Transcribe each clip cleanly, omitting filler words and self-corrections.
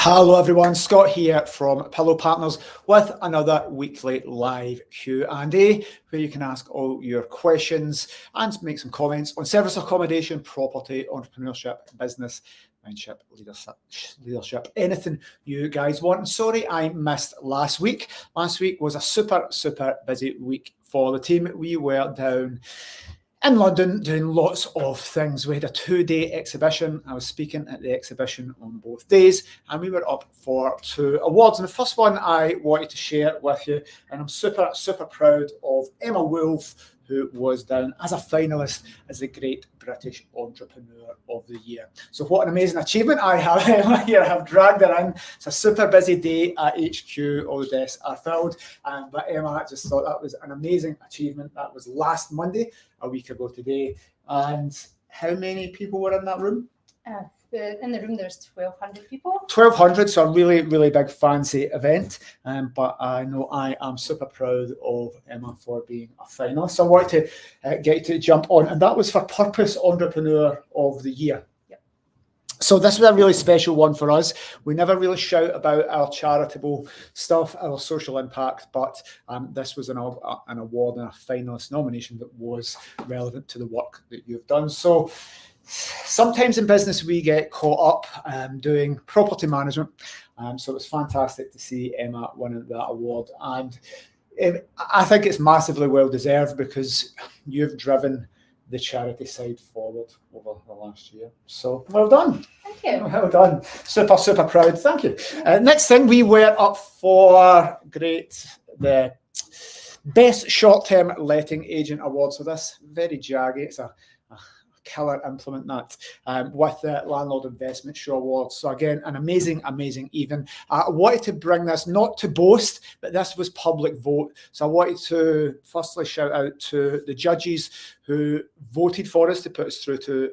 Hello everyone, Scott here from Pillow Partners with another weekly live Q&A where you can ask all your questions and make some comments on service accommodation, property, entrepreneurship, business, mindship, leadership, anything you guys want. And sorry I missed last week. Last week was a super busy week for the team. We were down in London doing lots of things. We had a 2-day exhibition. I was speaking at the exhibition on both days, and we were up for 2 awards. And the first one I wanted to share with you, and I'm super proud of Emma Wolfe, who was down as a finalist as the Great British Entrepreneur of the Year. So what an amazing achievement. I have Emma here, I have dragged her in. It's a super busy day at HQ, all the desks are filled. But Emma, I just thought that was an amazing achievement. That was last Monday, a week ago today. And how many people were in that room? In the room, there's 1,200 people. 1,200, so a really big fancy event. But I know I am super proud of Emma for being a finalist. So I wanted to get you to jump on, and that was for Purpose Entrepreneur of the Year. Yep. So this was a really special one for us. We never really shout about our charitable stuff, our social impact, but this was an award and a finalist nomination that was relevant to the work that you've done. So sometimes in business we get caught up doing property management, so it was fantastic to see Emma winning that award, and I think it's massively well deserved because you've driven the charity side forward over the last year. So well done. Thank you. Well done. Super proud. Thank you. Next thing, we were up for the Best Short-Term Letting Agent Award. So this very jaggy. It's a killer implement that with the Landlord Investment Show Awards. So again, an amazing even. I wanted to bring this not to boast, but this was public vote. So I wanted to firstly shout out to the judges who voted for us to put us through to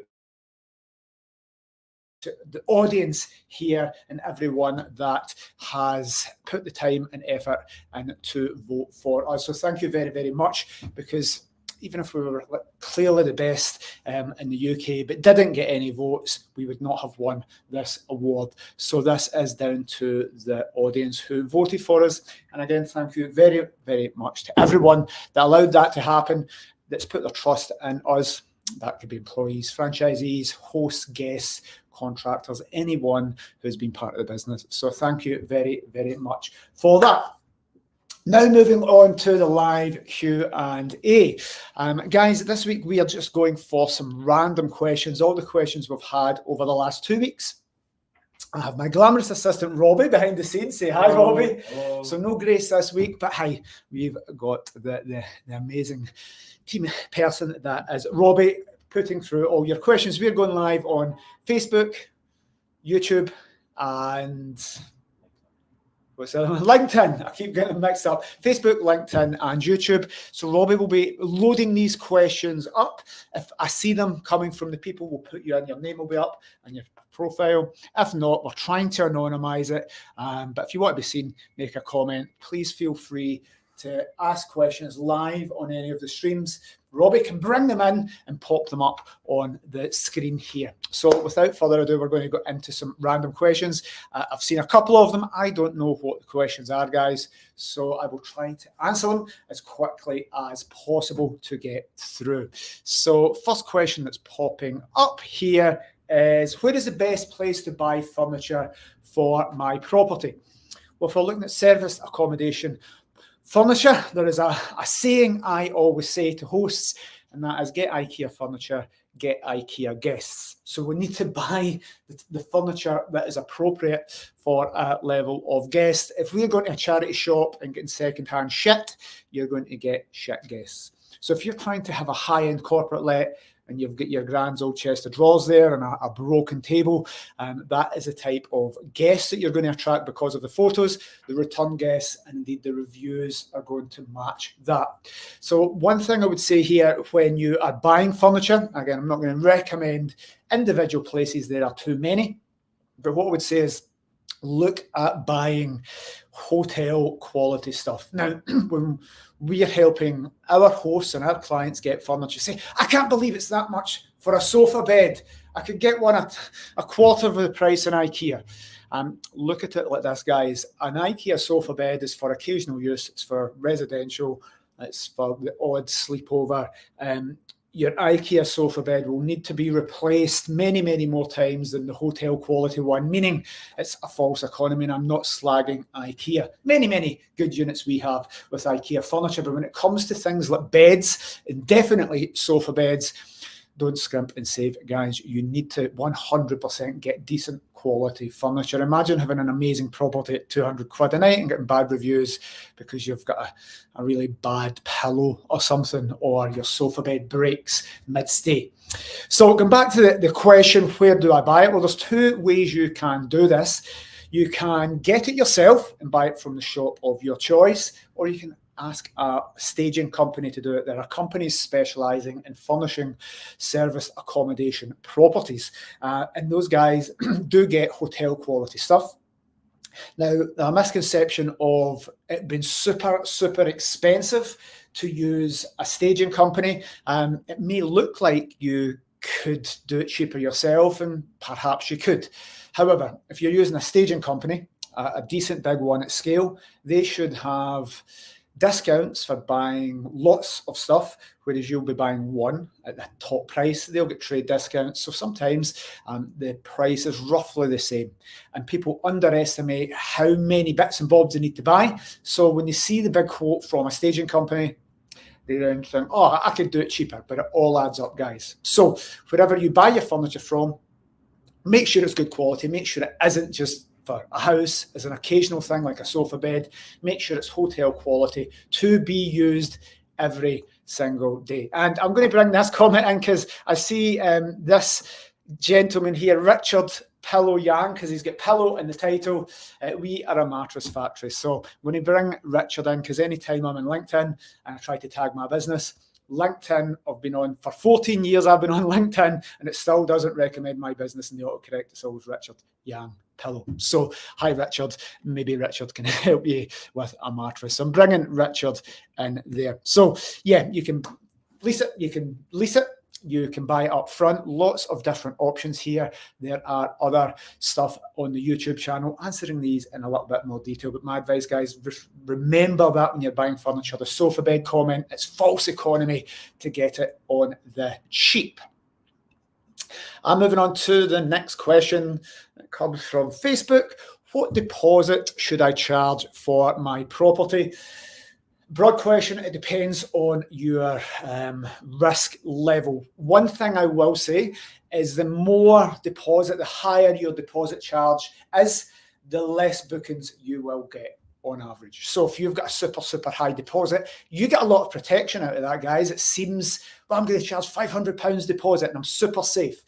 the audience here and everyone that has put the time and effort in to vote for us. So thank you very much, because even if we were clearly the best in the UK but didn't get any votes, we would not have won this award. So this is down to the audience who voted for us. And again, thank you very much to everyone that allowed that to happen, that's put their trust in us. That could be employees, franchisees, hosts, guests, contractors, anyone who's been part of the business. So thank you very much for that. Now moving on to the live Q&A. Guys, this week we are just going for some random questions, all the questions we've had over the last 2 weeks. I have my glamorous assistant Robbie behind the scenes. Say hi, Robbie. Hello. So no Grace this week, but hi, we've got the amazing team person that is Robbie, putting through all your questions. We're going live on Facebook, YouTube, and LinkedIn. I keep getting them mixed up. Facebook, LinkedIn, and YouTube. So Robbie will be loading these questions up. If I see them coming from the people, we'll put you in. Your name will be up and your profile. If not, we're trying to anonymize it. But if you want to be seen, make a comment. Please feel free to ask questions live on any of the streams. Robbie can bring them in and pop them up on the screen here. So without further ado, we're going to go into some random questions. I've seen a couple of them. I don't know what the questions are, guys, so I will try to answer them as quickly as possible to get through. So first question that's popping up here is, where is the best place to buy furniture for my property? Well, if we're looking at service accommodation furniture, there is a saying I always say to hosts, and that is, get IKEA furniture, get IKEA guests. So we need to buy the furniture that is appropriate for a level of guest. If we're going to a charity shop and getting second-hand shit, you're going to get shit guests. So if you're trying to have a high-end corporate let, and you've got your grand old chest of drawers there and a broken table, that is the type of guests that you're going to attract because of the photos, the return guests, and indeed the reviews are going to match that. So one thing I would say here, when you are buying furniture, again, I'm not going to recommend individual places, there are too many, but what I would say is look at buying hotel quality stuff. Now, when we are helping our hosts and our clients get furniture, say, I can't believe it's that much for a sofa bed. I could get one at a quarter of the price in IKEA. Look at it like this, guys. An IKEA sofa bed is for occasional use. It's for residential. It's for the odd sleepover. Your IKEA sofa bed will need to be replaced many, many more times than the hotel quality one, meaning it's a false economy, and I'm not slagging IKEA. Many, many good units we have with IKEA furniture, but when it comes to things like beds, and definitely sofa beds, don't scrimp and save, guys. You need to 100% get decent quality furniture. Imagine having an amazing property at 200 quid a night and getting bad reviews because you've got a really bad pillow or something, or your sofa bed breaks mid-stay. So going back to the question, where do I buy it? Well, there's two ways you can do this. You can get it yourself and buy it from the shop of your choice, or you can ask a staging company to do it. There are companies specialising in furnishing service accommodation properties, and those guys do get hotel quality stuff. Now, the misconception of it being super, super expensive to use a staging company, it may look like you could do it cheaper yourself, and perhaps you could. However, if you're using a staging company, a decent big one at scale, they should have discounts for buying lots of stuff, whereas you'll be buying one at the top price. They'll get trade discounts. So sometimes the price is roughly the same, and people underestimate how many bits and bobs they need to buy. So when they see the big quote from a staging company, they then think, oh, I could do it cheaper, but it all adds up, guys. So wherever you buy your furniture from, make sure it's good quality. Make sure it isn't just for a house as an occasional thing like a sofa bed. Make sure it's hotel quality to be used every single day. And I'm going to bring this comment in because I see this gentleman here, Richard Pillow Yang, because he's got pillow in the title. We are a mattress factory. So I'm going to bring Richard in because anytime I'm on LinkedIn and I try to tag my business, LinkedIn, I've been on for 14 years. I've been on LinkedIn and it still doesn't recommend my business in the autocorrect. It's always Richard Yang Pillow. So hi Richard, maybe Richard can help you with a mattress. So I'm bringing Richard in there. So yeah, you can lease it, you can buy it up front. Lots of different options here. There are other stuff on the YouTube channel answering these in a little bit more detail. But my advice, guys, remember that when you're buying furniture, the sofa bed comment, it's false economy to get it on the cheap. I'm moving on to the next question. It comes from Facebook. What deposit should I charge for my property? Broad question. It depends on your risk level. One thing I will say is the more deposit, the higher your deposit charge is, the less bookings you will get on average. So if you've got a super, super high deposit, you get a lot of protection out of that, guys. It seems, well, I'm going to charge £500 deposit and I'm super safe.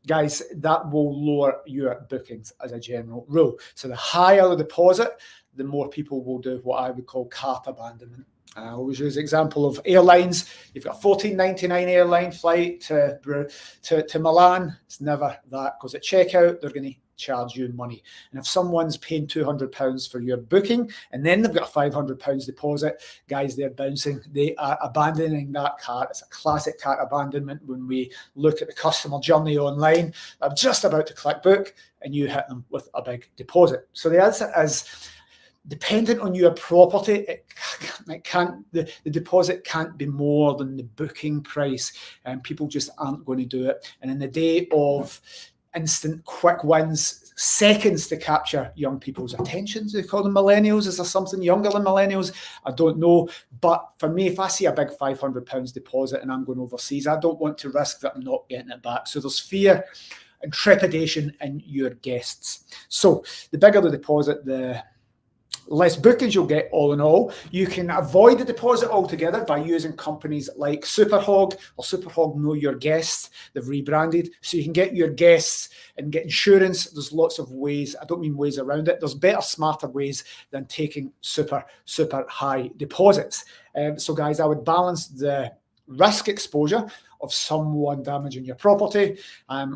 Guys, that will lower your bookings as a general rule. So the higher the deposit, the more people will do what I would call cart abandonment. I always use the example of airlines. You've got a $14.99 airline flight to Milan. It's never that, because at checkout, they're going to charge you money. And if someone's paying £200 for your booking and then they've got a £500 deposit, guys, they're bouncing. They are abandoning that cart. It's a classic cart abandonment when we look at the customer journey online. I'm just about to click book and you hit them with a big deposit. So the answer is, dependent on your property, the deposit can't be more than the booking price, and people just aren't going to do it. And in the day of instant quick wins, seconds to capture young people's attentions, they call them millennials. Is there something younger than millennials? I don't know. But for me, if I see a big £500 deposit and I'm going overseas, I don't want to risk that I'm not getting it back. So there's fear and trepidation in your guests. So the bigger the deposit, the less bookings you'll get. All in all, you can avoid the deposit altogether by using companies like Superhog or Superhog Know Your Guests. They've rebranded, so you can get your guests and get insurance. There's lots of ways. I don't mean ways around it. There's better, smarter ways than taking super, super high deposits. So guys, I would balance the risk exposure of someone damaging your property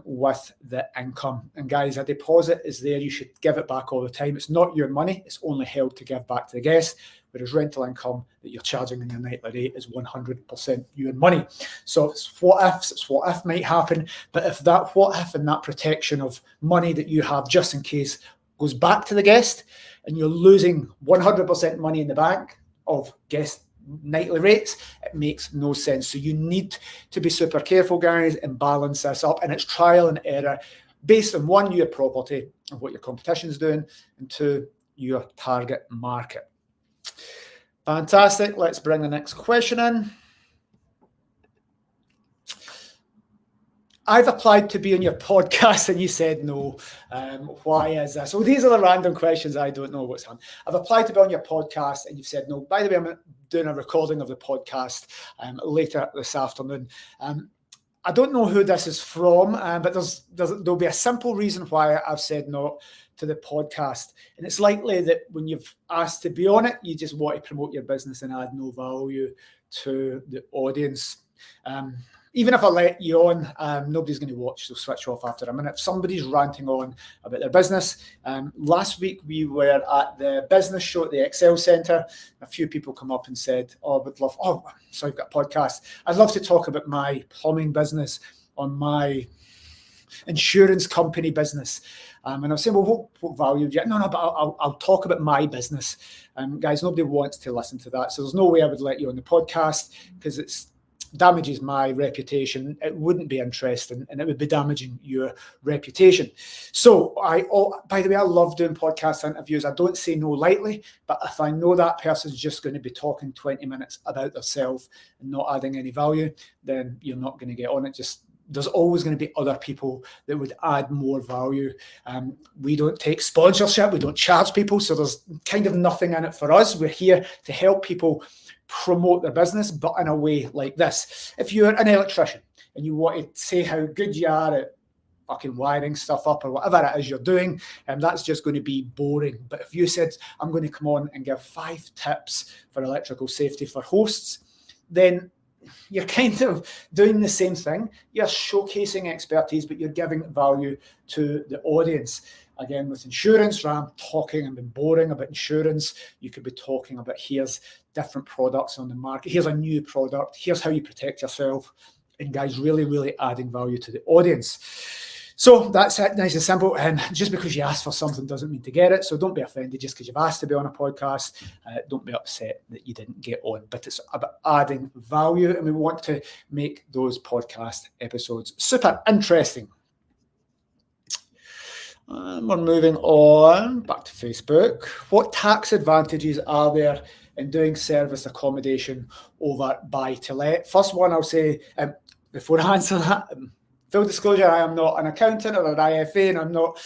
with the income. And guys, a deposit is there. You should give it back all the time. It's not your money. It's only held to give back to the guest, whereas rental income that you're charging in your nightly rate is 100% your money. So it's what ifs, it's what if might happen. But if that what if and that protection of money that you have just in case goes back to the guest and you're losing 100% money in the bank of guest nightly rates, it makes no sense. So you need to be super careful, guys, and balance this up. And it's trial and error based on, one, your property and what your competition is doing, and two, your target market. Fantastic. Let's bring the next question in. I've applied to be on your podcast and you said no. Why is this? So these are the random questions. I don't know what's happening. I've applied to be on your podcast and you've said no. By the way, I'm doing a recording of the podcast later this afternoon. I don't know who this is from, but there'll be a simple reason why I've said no to the podcast. And it's likely that when you've asked to be on it, you just want to promote your business and add no value to the audience. Even if I let you on, nobody's going to watch, so switch off after a minute. If somebody's ranting on about their business, last week we were at the business show at the Excel Centre. A few people come up and said, so I've got a podcast. I'd love to talk about my plumbing business on my insurance company business. And I was saying, well, what value do you get? No, but I'll talk about my business. Guys, nobody wants to listen to that. So there's no way I would let you on the podcast because it's damages my reputation. It wouldn't be interesting and it would be damaging your reputation. So by the way, I love doing podcast interviews. I don't say no lightly, but if I know that person's just going to be talking 20 minutes about themselves and not adding any value, then you're not going to get on it. There's always going to be other people that would add more value. We don't take sponsorship. We don't charge people. So there's kind of nothing in it for us. We're here to help people promote their business, but in a way like this. If you're an electrician and you want to say how good you are at fucking wiring stuff up or whatever it is you're doing, that's just going to be boring. But if you said, I'm going to come on and give 5 tips for electrical safety for hosts, then you're kind of doing the same thing. You're showcasing expertise, but you're giving value to the audience. Again, with insurance, rather than talking and being boring about insurance, you could be talking about here's different products on the market. Here's a new product. Here's how you protect yourself. And guys, really, really adding value to the audience. So that's it, nice and simple. And just because you ask for something doesn't mean to get it. So don't be offended just because you've asked to be on a podcast. Don't be upset that you didn't get on. But it's about adding value, and we want to make those podcast episodes super interesting. We're moving on back to Facebook. What tax advantages are there in doing service accommodation over buy-to-let? First one, I'll say, before I answer that, full disclosure, I am not an accountant or an IFA, and I'm not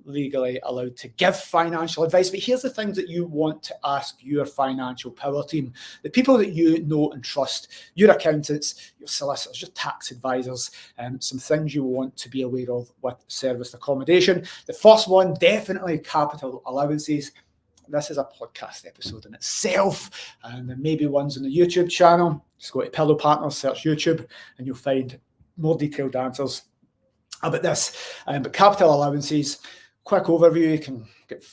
legally allowed to give financial advice. But here's the things that you want to ask your financial power team, the people that you know and trust, your accountants, your solicitors, your tax advisors, some things you want to be aware of with serviced accommodation. The first one, definitely capital allowances. This is a podcast episode in itself, and there may be ones on the YouTube channel. Just go to Pillow Partners, search YouTube, and you'll find more detailed answers about this. But capital allowances, quick overview, you can get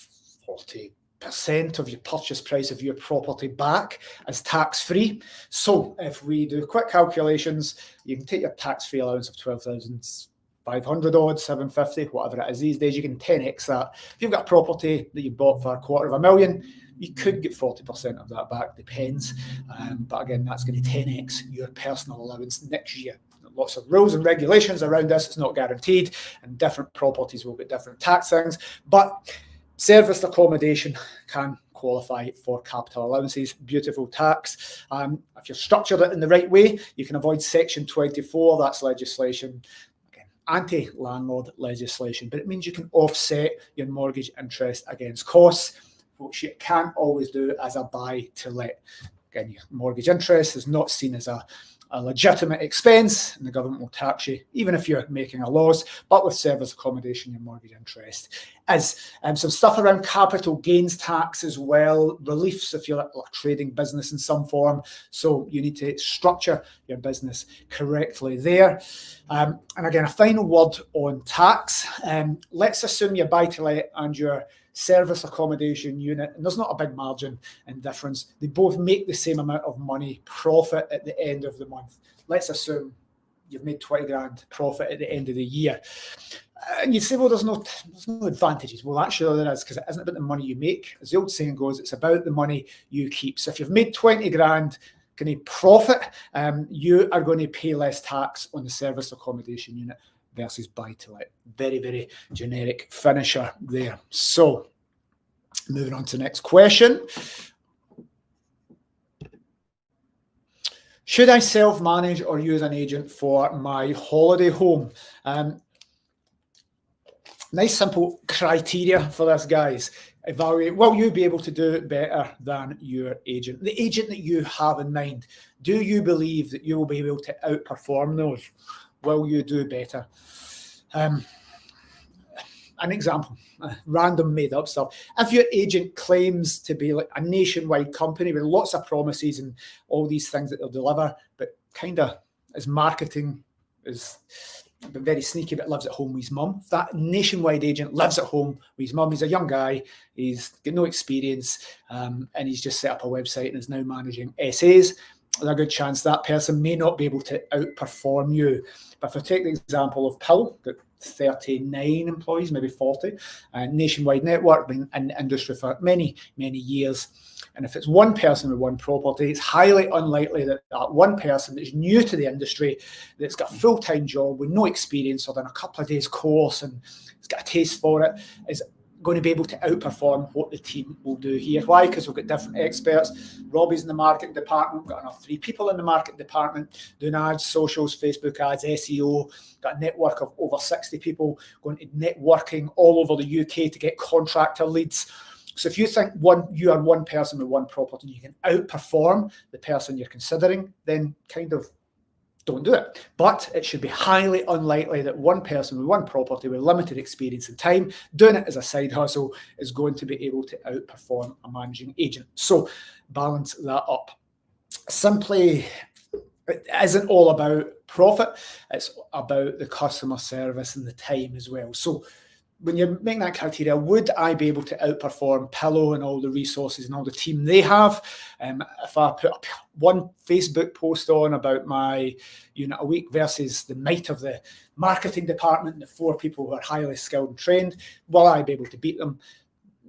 40% of your purchase price of your property back as tax-free. So if we do quick calculations, you can take your tax-free allowance of 12,500 odd, 750, whatever it is these days, you can 10x that. If you've got a property that you bought for $250,000, you could get 40% of that back, depends. But again, that's going to 10x your personal allowance next year. Lots of rules and regulations around this. It's not guaranteed, and different properties will get different tax things. But serviced accommodation can qualify for capital allowances. Beautiful tax. If you're structured it in the right way, you can avoid Section 24. That's legislation, again, anti-landlord legislation, but it means you can offset your mortgage interest against costs, which you can't always do as a buy-to-let. Again, your mortgage interest is not seen as a a legitimate expense, and the government will tax you, even if you're making a loss. But with service accommodation, your mortgage interest is. Some stuff around capital gains tax as well, reliefs if you're a trading business in some form. So you need to structure your business correctly there. And again, a final word on tax. Let's assume your buy-to-let and your service accommodation unit, and there's not a big margin in difference. They both make the same amount of money profit at the end of the month. Let's assume you've made 20 grand profit at the end of the year. And you'd say, well, there's no advantages. Well, actually there is, because it isn't about the money you make. As the old saying goes, it's about the money you keep. So if you've made 20 grand kind of profit, you are going to pay less tax on the service accommodation unit versus buy-to-let. Very, very generic finisher there. So moving on to the next question. Should I self-manage or use an agent for my holiday home? Nice simple criteria for this, guys. Evaluate, will you be able to do it better than your agent? The agent that you have in mind, do you believe that you will be able to outperform those? Will you do better? An example, random made up stuff. If your agent claims to be like a nationwide company with lots of promises and all these things that they'll deliver, but kind of as marketing is very sneaky, but lives at home with his mum. If that nationwide agent lives at home with his mum, he's a young guy, he's got no experience, and he's just set up a website and is now managing SAs, there's a good chance that person may not be able to outperform you. But if I take the example of Pill, got 39 employees, maybe 40, nationwide network, been in the industry for many, many years. And if it's one person with one property, it's highly unlikely that that one person that's new to the industry, that's got a full-time job with no experience or done a couple of days course and has got a taste for it, is going to be able to outperform what the team will do here. Why? Because we've got different experts. Robbie's in the marketing department. We've got another 3 people in the marketing department doing ads, socials, Facebook ads, SEO. Got a network of over 60 people going to networking all over the UK to get contractor leads. So if you think you are one person with one property, you can outperform the person you're considering, then kind of don't do it. But it should be highly unlikely that one person with one property with limited experience and time doing it as a side hustle is going to be able to outperform a managing agent. So balance that up. Simply, it isn't all about profit. It's about the customer service and the time as well. So when you're making that criteria, would I be able to outperform Pillow and all the resources and all the team they have? If I put one Facebook post on about my unit a week versus the might of the marketing department and the 4 people who are highly skilled and trained, will I be able to beat them?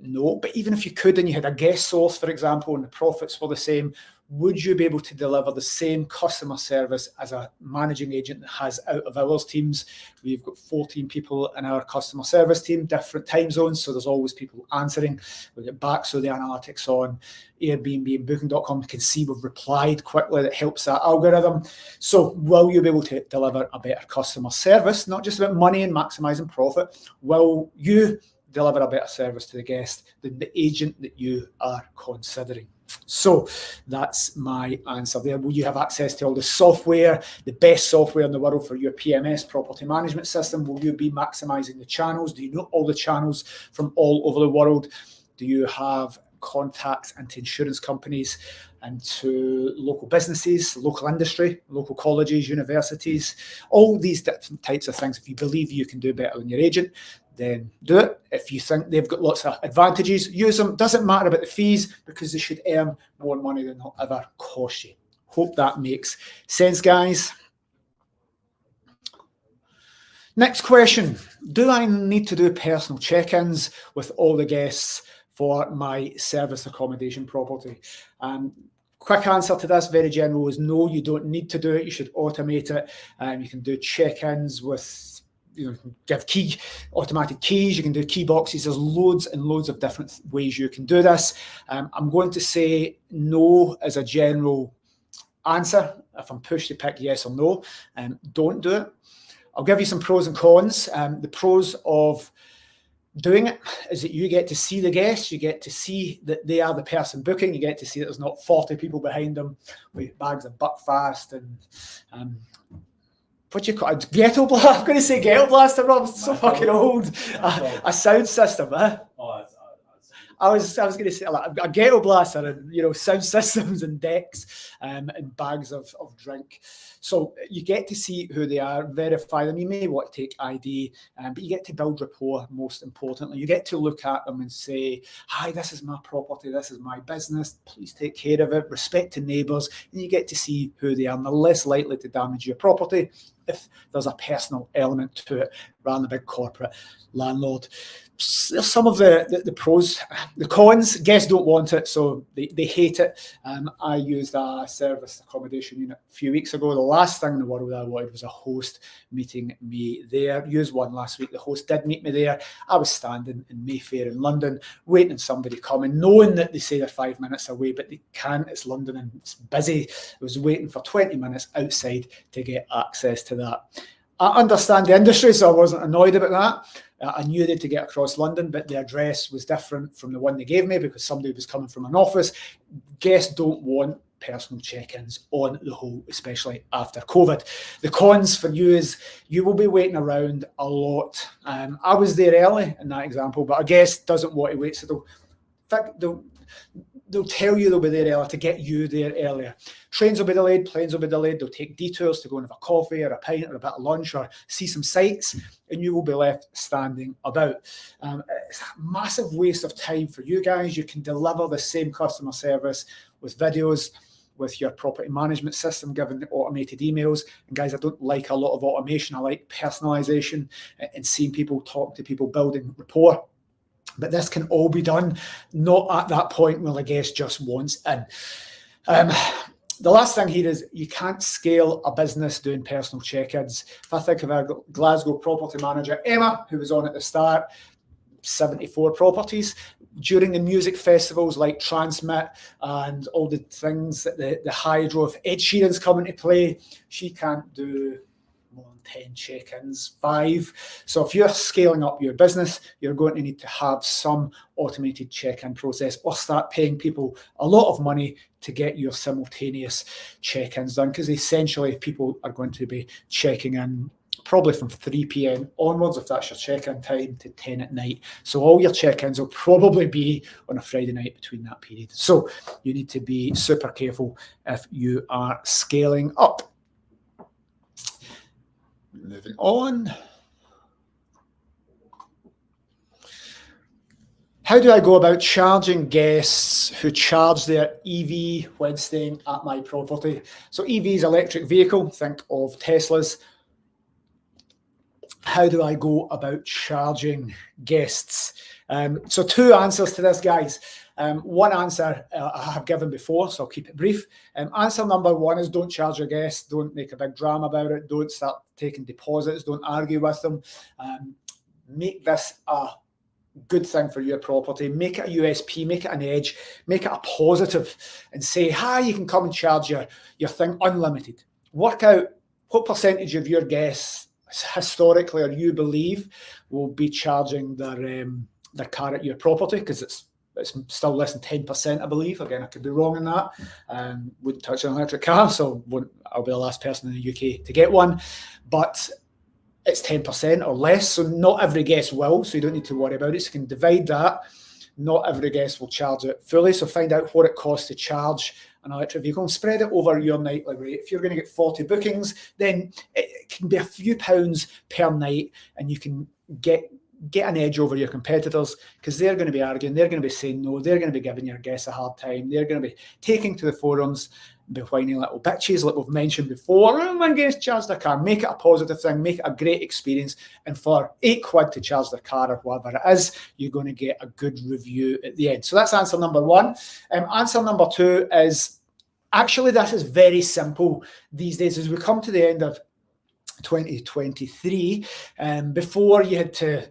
No. But even if you could and you had a guest source, for example, and the profits were the same, would you be able to deliver the same customer service as a managing agent that has out of hours teams? We've got 14 people in our customer service team, different time zones, so there's always people answering. We get back, so the analytics on Airbnb and Booking.com can see we've replied quickly. That helps that algorithm. So will you be able to deliver a better customer service? Not just about money and maximizing profit. Will you deliver a better service to the guest than the agent that you are considering? So that's my answer there. Will you have access to all the software, the best software in the world for your PMS, property management system? Will you be maximizing the channels? Do you know all the channels from all over the world? Do you have contacts into insurance companies and to local businesses, local industry, local colleges, universities, all these different types of things? If you believe you can do better than your agent, then do it. If you think they've got lots of advantages, use them. Doesn't matter about the fees because they should earn more money than they'll ever cost you. Hope that makes sense, guys. Next question. Do I need to do personal check-ins with all the guests for my service accommodation property? Quick answer to this, very general, is no, you don't need to do it. You should automate it. You can do check-ins with, give automatic keys. You can do key boxes. There's loads and loads of different ways you can do this. I'm going to say no as a general answer. If I'm pushed to pick yes or no, don't do it. I'll give you some pros and cons. The pros of doing it is that you get to see the guests, you get to see that they are the person booking, you get to see that there's not 40 people behind them with bags of Buckfast and what do you call it? Ghetto blast? I'm going to say ghetto blaster, Rob. It's so fucking old. A sound system, eh? I was going to say like a ghetto blaster and sound systems and decks and bags of drink. So you get to see who they are, verify them. You may want to take ID, but you get to build rapport. Most importantly, you get to look at them and say, "Hi, this is my property. This is my business. Please take care of it. Respect to neighbours." And you get to see who they are, and they're less likely to damage your property if there's a personal element to it rather than a big corporate landlord. There's some of the pros. The cons, guests don't want it, so they hate it. I used a service accommodation unit a few weeks ago. The last thing in the world I wanted was a host meeting me there. Used one last week. The host did meet me there. I was standing in Mayfair in London, waiting on somebody coming, knowing that they say they're 5 minutes away, but they can't. It's London and it's busy. I was waiting for 20 minutes outside to get access to that. I understand the industry, so I wasn't annoyed about that. I knew they had to get across London, but the address was different from the one they gave me because somebody was coming from an office. Guests don't want personal check-ins on the whole, especially after COVID. The cons for you is you will be waiting around a lot. I was there early in that example, but a guest doesn't want to wait, so they'll tell you they'll be there earlier to get you there earlier. Trains will be delayed, planes will be delayed. They'll take detours to go and have a coffee or a pint or a bit of lunch or see some sights, and you will be left standing about. It's a massive waste of time for you guys. You can deliver the same customer service with videos, with your property management system, given the automated emails. And guys, I don't like a lot of automation. I like personalization and seeing people, talk to people, building rapport. But this can all be done, not at that point where the guest just wants in. The last thing here is you can't scale a business doing personal check-ins. If I think of our Glasgow property manager, Emma, who was on at the start, 74 properties. During the music festivals like Transmit and all the things, the Hydro, if Ed Sheeran's coming to play, she can't do more than 10 check-ins, 5. So if you're scaling up your business, you're going to need to have some automated check-in process or start paying people a lot of money to get your simultaneous check-ins done, because essentially people are going to be checking in probably from 3 p.m. onwards, if that's your check-in time, to 10 at night. So all your check-ins will probably be on a Friday night between that period. So you need to be super careful if you are scaling up. Moving on. How do I go about charging guests who charge their EV when staying at my property? So EV is electric vehicle, think of Teslas. How do I go about charging guests? So 2 answers to this, guys. One answer I have given before, so I'll keep it brief. Answer number 1 is don't charge your guests. Don't make a big drama about it. Don't start taking deposits. Don't argue with them. Make this a good thing for your property. Make it a USP. Make it an edge. Make it a positive and say, hi, you can come and charge your thing unlimited. Work out what percentage of your guests historically or you believe will be charging their car at your property, because it's still less than 10%, I believe. Again, I could be wrong in that. Wouldn't touch an electric car, so I'll be the last person in the UK to get one. But it's 10% or less, so not every guest will, so you don't need to worry about it. So you can divide that. Not every guest will charge it fully, so find out what it costs to charge an electric vehicle and spread it over your nightly rate. If you're going to get 40 bookings, then it can be a few pounds per night, and you can get an edge over your competitors, because they're going to be arguing, they're going to be saying no, they're going to be giving your guests a hard time, they're going to be taking to the forums and be whining little bitches like we've mentioned before. Oh, my guest charged their car. Make it a positive thing, make it a great experience, and for £8 to charge their car or whatever it is, you're going to get a good review at the end. So that's answer number 1. Answer number 2 is, actually this is very simple these days as we come to the end of 2023. Before you had to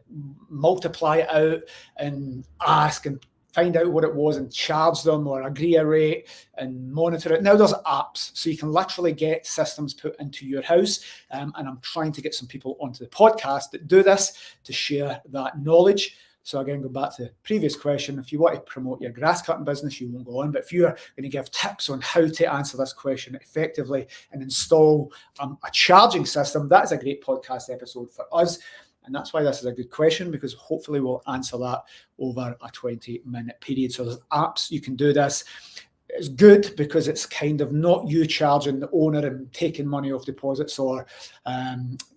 multiply it out and ask and find out what it was and charge them or agree a rate and monitor it. Now there's apps, so you can literally get systems put into your house. And I'm trying to get some people onto the podcast that do this to share that knowledge. So again, go back to the previous question. If you want to promote your grass cutting business, you won't go on. But if you're going to give tips on how to answer this question effectively and install a charging system, that is a great podcast episode for us. And that's why this is a good question, because hopefully we'll answer that over a 20-minute period. So there's apps you can do this. It's good because it's kind of not you charging the owner and taking money off deposits or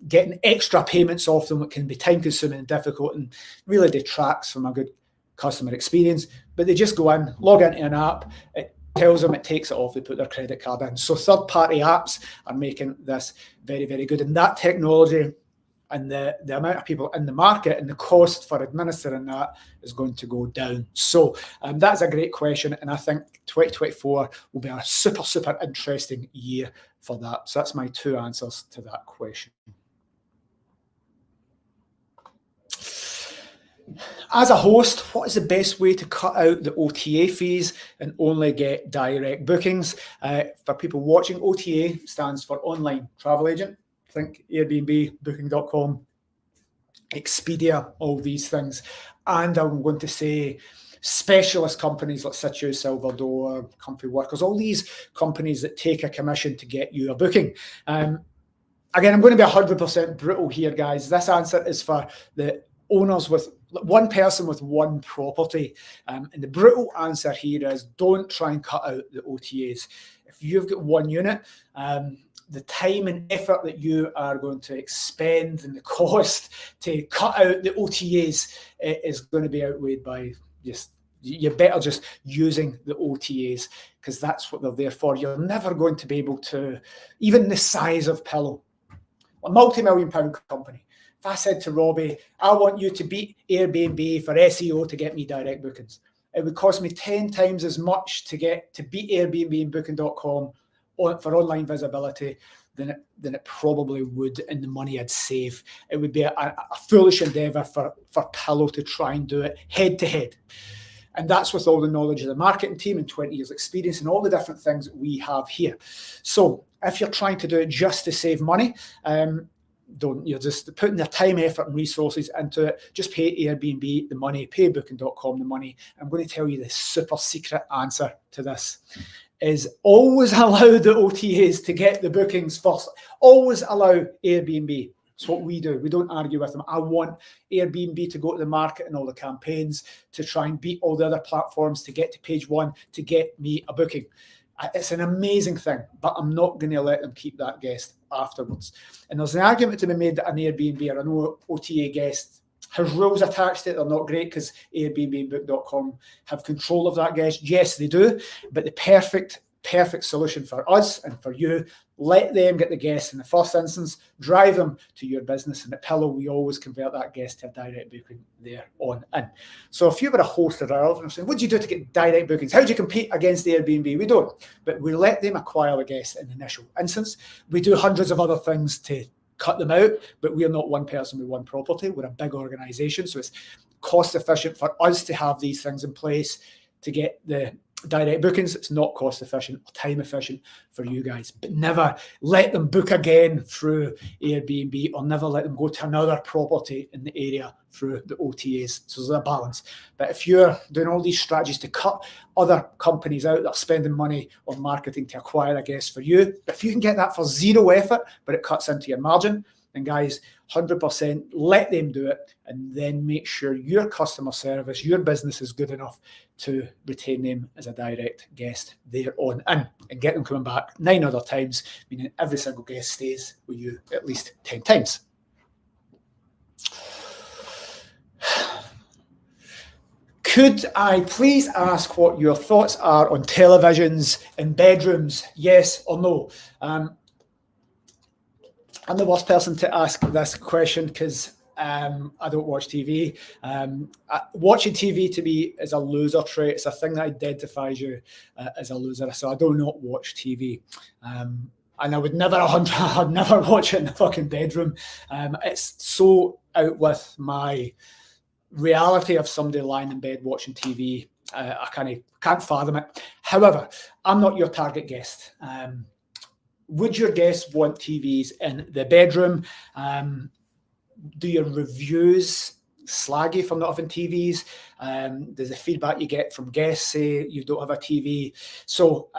getting extra payments off them. It can be time consuming and difficult and really detracts from a good customer experience. But they just go in, log into an app, it tells them, it takes it off, they put their credit card in. So third-party apps are making this very, very good. And that technology and the amount of people in the market and the cost for administering that is going to go down. So that's a great question. And I think 2024 will be a super, super interesting year for that. So that's my two answers to that question. As a host, what is the best way to cut out the OTA fees and only get direct bookings? For people watching, OTA stands for online travel agent. Think Airbnb, Booking.com, Expedia, all these things. And I'm going to say specialist companies like Situ, Salvador, Comfy Workers, all these companies that take a commission to get you a booking. Again, I'm going to be 100% brutal here, guys. This answer is for the owners with one person with one property. And the brutal answer here is don't try and cut out the OTAs. If you've got one unit, the time and effort that you are going to expend and the cost to cut out the OTAs is going to be outweighed by just, you're better just using the OTAs because that's what they're there for. You're never going to be able to, even the size of Pillow, a multi-million-pound company. If I said to Robbie, I want you to beat Airbnb for SEO to get me direct bookings, it would cost me 10 times as much to beat Airbnb and Booking.com for online visibility than it probably would in the money I'd save. It would be a foolish endeavour for Pillow to try and do it head to head. And that's with all the knowledge of the marketing team and 20 years experience and all the different things that we have here. So if you're trying to do it just to save money, you're just putting the time, effort and resources into it. Just pay Airbnb the money, pay Booking.com the money. I'm going to tell you the super secret answer to this is always allow the OTAs to get the bookings first. Always allow Airbnb. It's what we do. We don't argue with them. I want Airbnb to go to the market and all the campaigns to try and beat all the other platforms to get to page one, to get me a booking. It's an amazing thing, but I'm not going to let them keep that guest afterwards. And there's an argument to be made that an Airbnb or an OTA guest has rules attached to it. They're not great because Airbnb and Book.com have control of that guest. Yes, they do, but the perfect solution for us and for you, let them get the guest in the first instance, drive them to your business, and at Pillow, we always convert that guest to a direct booking there on in. So if you were a host of ours and you're saying, what do you do to get direct bookings? How do you compete against Airbnb? We don't, but we let them acquire the guest in the initial instance. We do hundreds of other things to cut them out, but we're not one person with one property. We're a big organization, so it's cost efficient for us to have these things in place to get the direct bookings. It's not cost efficient or time efficient for you guys, but never let them book again through Airbnb or never let them go to another property in the area through the OTAs. So there's a balance. But if you're doing all these strategies to cut other companies out that are spending money on marketing to acquire a guest for you, if you can get that for zero effort, but it cuts into your margin, then guys, 100% let them do it, and then make sure your customer service, your business is good enough to retain them as a direct guest there on in and get them coming back 9 other times, meaning every single guest stays with you at least 10 times. Could I please ask what your thoughts are on televisions in bedrooms? Yes or no? I'm the worst person to ask this question because I don't watch TV. Watching TV to me is a loser trait. It's a thing that identifies you as a loser. So I do not watch TV. And I would never, I'd never watch it in the fucking bedroom. It's so out with my reality of somebody lying in bed watching TV. I can't fathom it. However, I'm not your target guest. Would your guests want TVs in the bedroom? Do your reviews slag you for not having TVs? There's the feedback you get from guests say you don't have a TV. So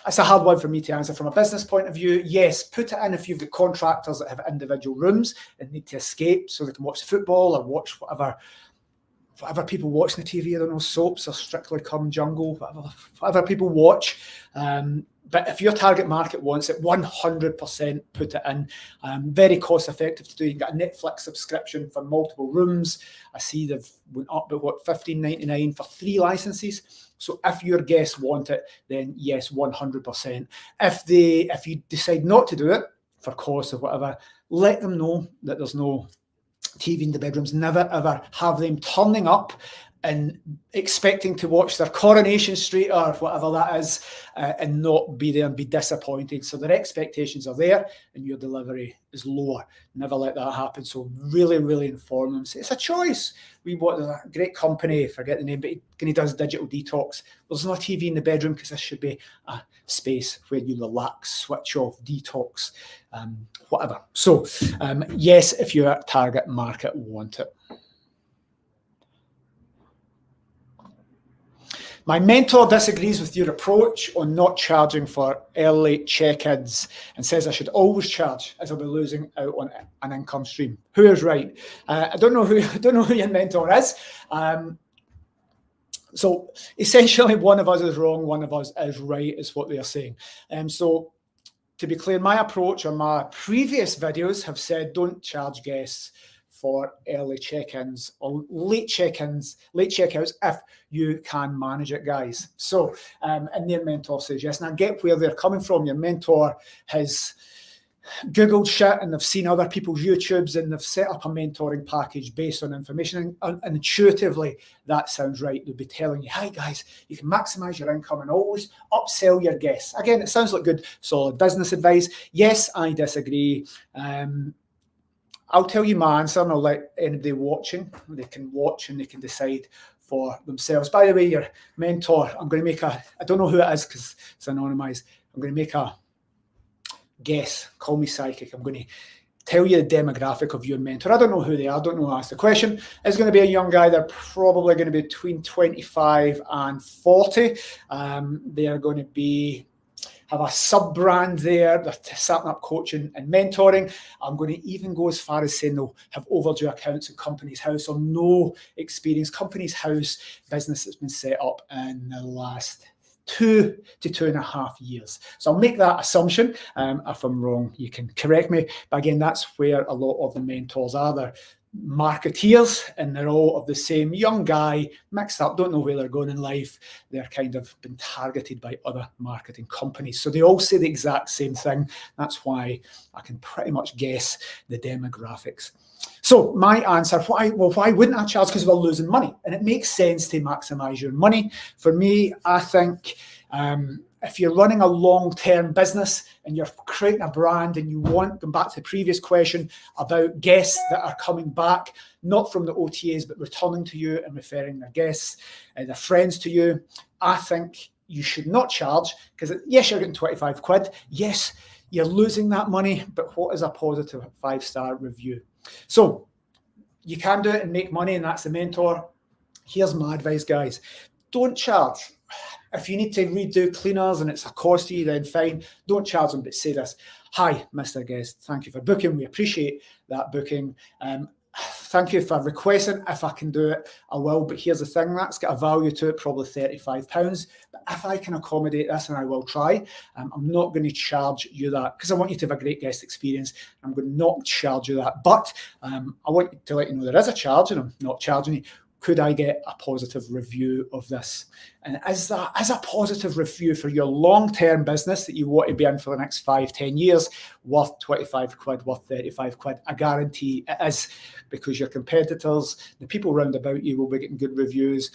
it's a hard one for me to answer. From a business point of view, yes, put it in if you've got contractors that have individual rooms and need to escape so they can watch the football or watch whatever people watching the TV, I don't know, soaps or Strictly Come Jungle, whatever people watch. But if your target market wants it, 100% put it in. Very cost effective to do. You can get a Netflix subscription for multiple rooms. I see they've went up at what, $15.99 for 3 licenses. So if your guests want it, then yes, 100%. If you decide not to do it for cost or whatever, let them know that there's no TV in the bedrooms. Never ever have them turning up and expecting to watch their Coronation Street or whatever that is and not be there and be disappointed. So their expectations are there and your delivery is lower. Never let that happen. So really, really inform them. It's a choice. We bought a great company, forget the name, but he does digital detox. There's no TV in the bedroom because this should be a space where you relax, switch off, detox, whatever. So yes, if your target market want it. My mentor disagrees with your approach on not charging for early check-ins and says I should always charge as I'll be losing out on an income stream. Who is right? I don't know who your mentor is. So essentially, one of us is wrong, one of us is right, is what they are saying. So to be clear, my approach on my previous videos have said don't charge guests for early check-ins or late check-ins, late checkouts if you can manage it, guys. So, and their mentor says yes. And I get where they're coming from. Your mentor has Googled shit and they've seen other people's YouTubes and they've set up a mentoring package based on information. And intuitively, that sounds right. They'll be telling you, hi guys, you can maximize your income and always upsell your guests. Again, it sounds like good, solid business advice. Yes, I disagree. I'll tell you my answer and I'll let anybody watching, they can watch and they can decide for themselves. By the way, your mentor, I'm going to make I don't know who it is because it's anonymized. I'm going to make a guess. Call me psychic. I'm going to tell you the demographic of your mentor. I don't know who they are. I don't know who asked the question. It's going to be a young guy. They're probably going to be between 25 and 40. They are going to have a sub-brand there. They're setting up coaching and mentoring. I'm going to even go as far as saying they'll have overdue accounts in Company's House or no experience. Company's House business that's been set up in the last 2 to 2.5 years. So I'll make that assumption. If I'm wrong, you can correct me. But again, that's where a lot of the mentors are. They're marketeers and they're all of the same young guy, mixed up, don't know where they're going in life. They're kind of been targeted by other marketing companies. So they all say the exact same thing. That's why I can pretty much guess the demographics. So my answer, why wouldn't I charge? Because we're losing money. And it makes sense to maximize your money. For me, I think if you're running a long-term business and you're creating a brand and you want, going back to the previous question about guests that are coming back, not from the OTAs, but returning to you and referring their guests and their friends to you, I think you should not charge because yes, you're getting 25 quid. Yes, you're losing that money, but what is a positive 5-star review? So you can do it and make money, and that's the mentor. Here's my advice, guys. Don't charge. If you need to redo cleaners and it's a cost to you, then fine. Don't charge them, but say this. Hi, Mr. Guest. Thank you for booking. We appreciate that booking. Thank you for requesting. If I can do it, I will. But here's the thing. That's got a value to it, probably £35. But if I can accommodate this, and I will try, I'm not going to charge you that because I want you to have a great guest experience. I'm going to not charge you that. But I want to let you know there is a charge and I'm not charging you. Could I get a positive review of this? And as a positive review for your long-term business that you want to be in for the next 5-10 years, worth 25 quid, worth 35 quid, I guarantee it is, because your competitors, the people round about you will be getting good reviews.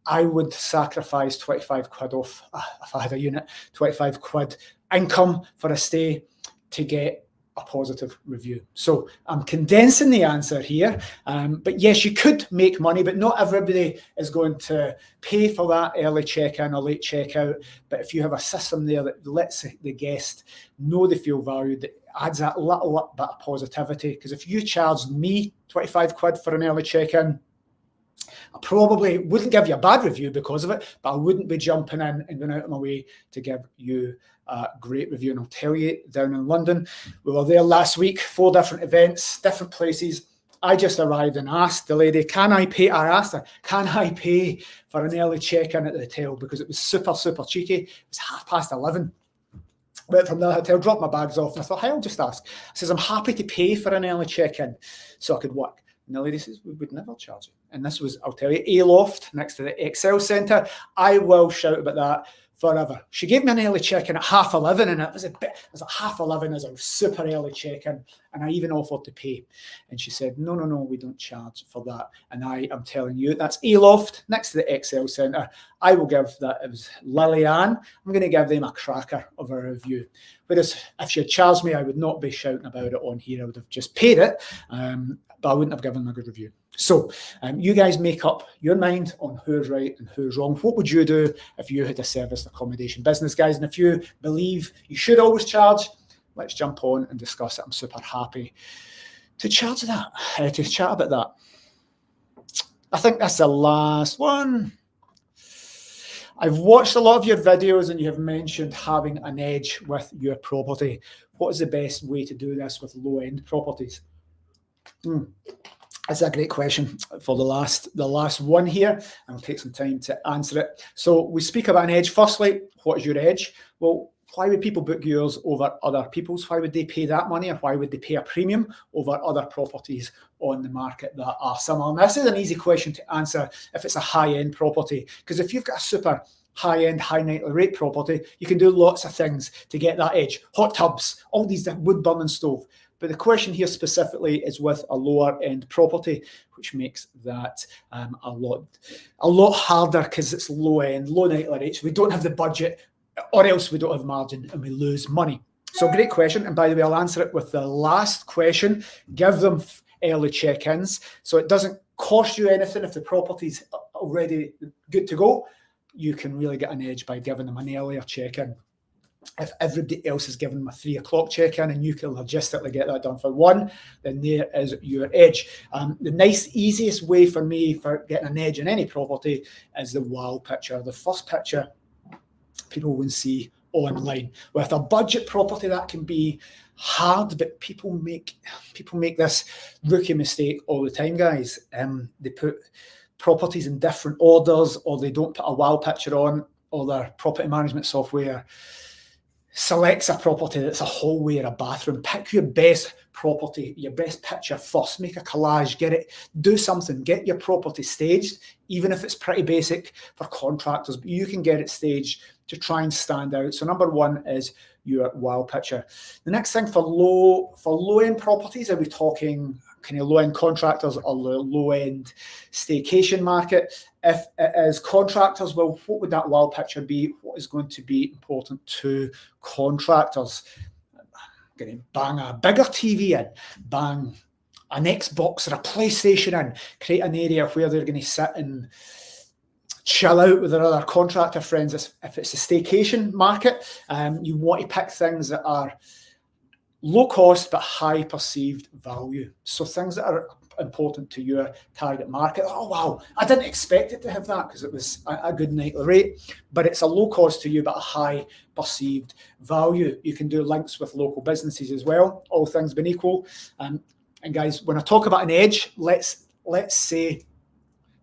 I would sacrifice 25 quid off, if I had a unit, 25 quid income for a stay to get a positive review. So I'm condensing the answer here, but yes, you could make money, but not everybody is going to pay for that early check-in or late checkout. But if you have a system there that lets the guest know they feel valued, that adds that little bit of positivity, because if you charge me 25 quid for an early check-in, I probably wouldn't give you a bad review because of it, but I wouldn't be jumping in and going out of my way to give you a great review. And I'll tell you, down in London, we were there last week, 4 different events, different places. I just arrived and asked the lady, I asked her, can I pay for an early check-in at the hotel? Because it was super, super cheeky. It was 11:30. Went from the hotel, dropped my bags off, and I thought, hey, I'll just ask. I says, I'm happy to pay for an early check-in so I could work. And the lady says, we would never charge you. And this was, I'll tell you, A-Loft next to the Excel Centre. I will shout about that forever. She gave me an early check-in at 11:30, and it was at 11:30 as a super early check-in, and I even offered to pay. And she said, no, we don't charge for that. And I am telling you, that's A-Loft next to the Excel Centre. I will give that, it was Lillian, I'm going to give them a cracker of a review. Whereas if she had charged me, I would not be shouting about it on here. I would have just paid it, but I wouldn't have given them a good review. So you guys make up your mind on who's right and who's wrong. What would you do if you had a serviced accommodation business, guys? And if you believe you should always charge, let's jump on and discuss it. I'm super happy to charge that, to chat about that. I think that's the last one. I've watched a lot of your videos and you have mentioned having an edge with your property. What is the best way to do this with low-end properties? That's a great question for the last one here, and I'll take some time to answer it. So we speak about an edge. Firstly, what is your edge? Well, why would people book yours over other people's? Why would they pay that money, or why would they pay a premium over other properties on the market that are similar? And this is an easy question to answer if it's a high-end property, because if you've got a super high-end, high nightly rate property, you can do lots of things to get that edge. Hot tubs, all these wood-burning stove. But the question here specifically is with a lower end property, which makes that a lot harder because it's low end, low nightly rates. We don't have the budget, or else we don't have margin and we lose money. So great question. And by the way, I'll answer it with the last question. Give them early check-ins. So it doesn't cost you anything if the property's already good to go. You can really get an edge by giving them an earlier check-in. If everybody else is giving them a 3 o'clock check-in and you can logistically get that done for 1, then there is your edge. The nice, easiest way for me for getting an edge in any property is the wow picture. The first picture people will see online. With a budget property, that can be hard, but people make this rookie mistake all the time, guys. They put properties in different orders, or they don't put a wow picture on, or their property management software selects a property that's a hallway or a bathroom. Pick your best property, your best picture first. Make a collage, get it, do something, get your property staged, even if it's pretty basic for contractors, but you can get it staged to try and stand out. So number 1 is your wow picture. The next thing for low-end properties, are we talking kind of low-end contractors or the low-end staycation market? If it is contractors, well, what would that wow picture be? What is going to be important to contractors? Going to bang a bigger TV in, bang an Xbox or a PlayStation in, create an area where they're going to sit and chill out with their other contractor friends. If it's a staycation market, you want to pick things that are low cost but high perceived value. So things that are important to your target market. Oh wow, I didn't expect it to have that because it was a good nightly rate, but it's a low cost to you but a high perceived value. You can do links with local businesses as well, all things being equal. And guys, when I talk about an edge, let's say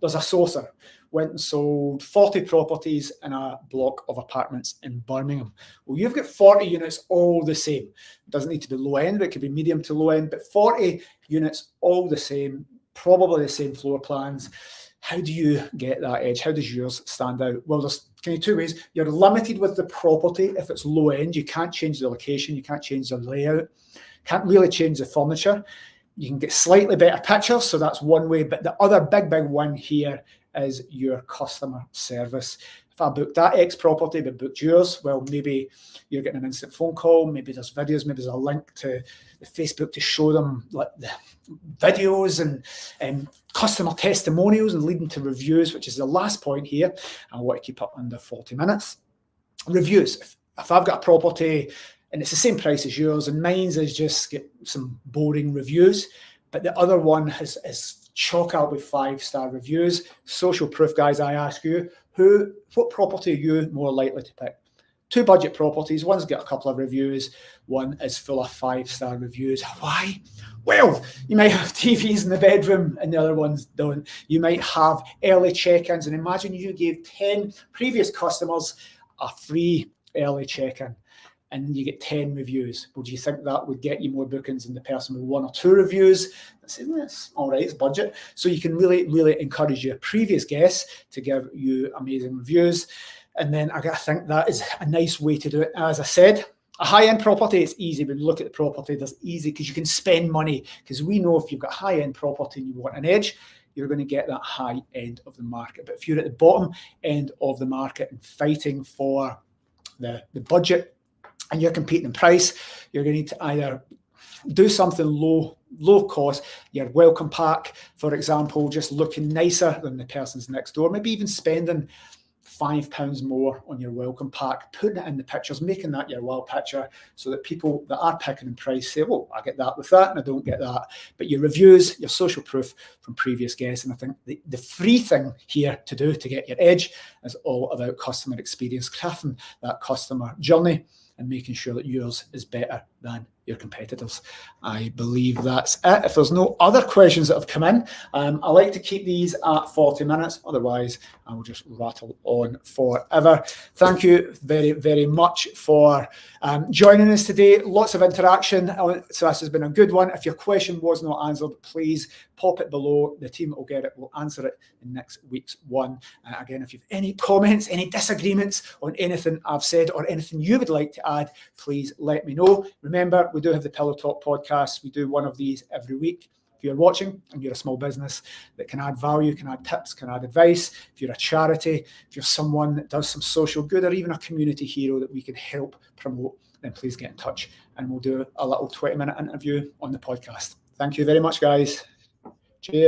there's a saucer went and sold 40 properties in a block of apartments in Birmingham. Well, you've got 40 units all the same. It doesn't need to be low end, but it could be medium to low end, but 40 units all the same, probably the same floor plans. How do you get that edge? How does yours stand out? Well, there's kind of 2 ways. You're limited with the property. If it's low end, you can't change the location, you can't change the layout, can't really change the furniture. You can get slightly better pictures, so that's one way. But the other big one here is your customer service. If I booked that X property but booked yours, well, maybe you're getting an instant phone call, maybe there's videos, maybe there's a link to the Facebook to show them like the videos and customer testimonials and leading to reviews, which is the last point here. I want to keep up under 40 minutes. Reviews. If I've got a property and it's the same price as yours, and mine's is just get some boring reviews, but the other one is chalk out with 5-star reviews. Social proof, guys, I ask you, what property are you more likely to pick? 2 budget properties, one's got a couple of reviews, one is full of 5-star reviews. Why? Well, you might have TVs in the bedroom and the other ones don't. You might have early check-ins, and imagine you gave 10 previous customers a free early check-in and you get 10 reviews. Well, do you think that would get you more bookings than the person with 1 or 2 reviews? That's all right, it's budget. So you can really encourage your previous guests to give you amazing reviews. And then I think that is a nice way to do it. As I said, a high-end property, it's easy. When you look at the property, it's easy because you can spend money. Because we know if you've got high-end property and you want an edge, you're going to get that high end of the market. But if you're at the bottom end of the market and fighting for the budget and you're competing in price, you're going to need to either do something low cost, your welcome pack, for example, just looking nicer than the person's next door, maybe even spending £5 more on your welcome pack, putting it in the pictures, making that your wow picture so that people that are picking in price say, well, I get that with that and I don't get that. But your reviews, your social proof from previous guests, and I think the free thing here to do to get your edge is all about customer experience, crafting that customer journey and making sure that yours is better than your competitors. I believe that's it. If there's no other questions that have come in, I like to keep these at 40 minutes. Otherwise, I will just rattle on forever. Thank you very much for joining us today. Lots of interaction. So this has been a good one. If your question was not answered, please pop it below. The team that will get it will answer it in next week's one. Again, if you have any comments, any disagreements on anything I've said or anything you would like to add, please let me know. Remember, we do have the Pillow Talk podcast. We do one of these every week. If you're watching and you're a small business that can add value, can add tips, can add advice, if you're a charity, if you're someone that does some social good or even a community hero that we can help promote, then please get in touch and we'll do a little 20-minute interview on the podcast. Thank you very much, guys. Cheers.